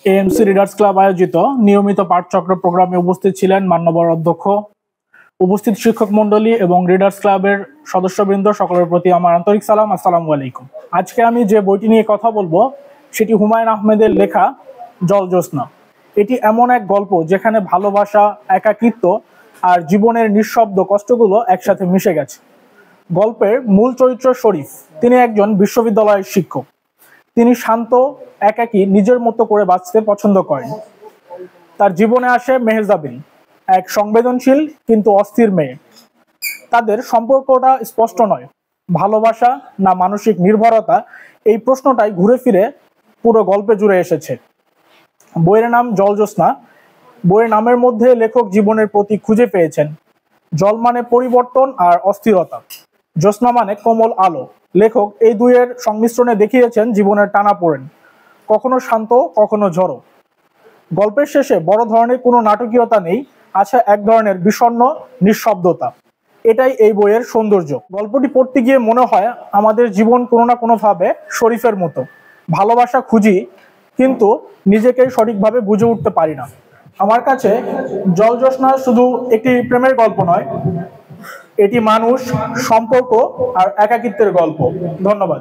AMC readers club আয়োজিত নিয়মিত পাঠচক্র প্রোগ্রামে উপস্থিত ছিলেন মান্যবর অধ্যক্ষ, উপস্থিত শিক্ষক মন্ডলী এবং রিডার্স ক্লাবের সদস্যবৃন্দ, সকলের প্রতি আমার আন্তরিক সালাম। আসসালামু আলাইকুম। আজকে আমি যে বইটি নিয়ে কথা বলবো সেটি হুমায়ুন আহমেদের লেখা জল জ্যোৎস্না। এটি এমন এক গল্প যেখানে ভালোবাসা, একাকিত্ব আর জীবনের নিঃশব্দ কষ্টগুলো একসাথে মিশে গেছে। গল্পের মূল চরিত্র শরীফ। তিনি একজন বিশ্ববিদ্যালয়ের শিক্ষক। তিনি শান্ত, একাকী, নিজের মতো করে বাঁচতে পছন্দ করেন। তার জীবনে আসে মেহজাবিন, এক সংবেদনশীল কিন্তু অস্থির মেয়ে। তাদের সম্পর্কটা স্পষ্ট নয়, ভালোবাসা না মানসিক নির্ভরতা, এই প্রশ্নটাই ঘুরে ফিরে পুরো গল্পে জুড়ে এসেছে। বইয়ের নাম জল জ্যোৎস্না। বইয়ের নামের মধ্যে লেখক জীবনের প্রতীক খুঁজে পেয়েছেন। জল মানে পরিবর্তন আর অস্থিরতা, জ্যোৎস্না মানে কোমল আলো। লেখক এই দুইয়ের সংমিশ্রণে দেখিয়েছেন জীবনের টানাপোড়েন, কখনো শান্ত, কখনো ঝড়ো। গল্পের শেষে বড় ধরনের কোনো নাটকীয়তা নেই, আছে এক ধরনের বিষণ্ণ নিঃশব্দতা। এটাই এই বইয়ের সৌন্দর্য। গল্পটি পড়তে গিয়ে মনে হয় আমাদের জীবন কোনো না কোনোভাবে শরীফের মতো। ভালোবাসা খুঁজি, কিন্তু নিজেকে সঠিকভাবে বুঝে উঠতে পারি না। আমার কাছে জল জ্যোৎস্না শুধু একটি প্রেমের গল্প নয়, এটি মানুষ, সম্পর্ক আর একাকিত্বের গল্প। ধন্যবাদ।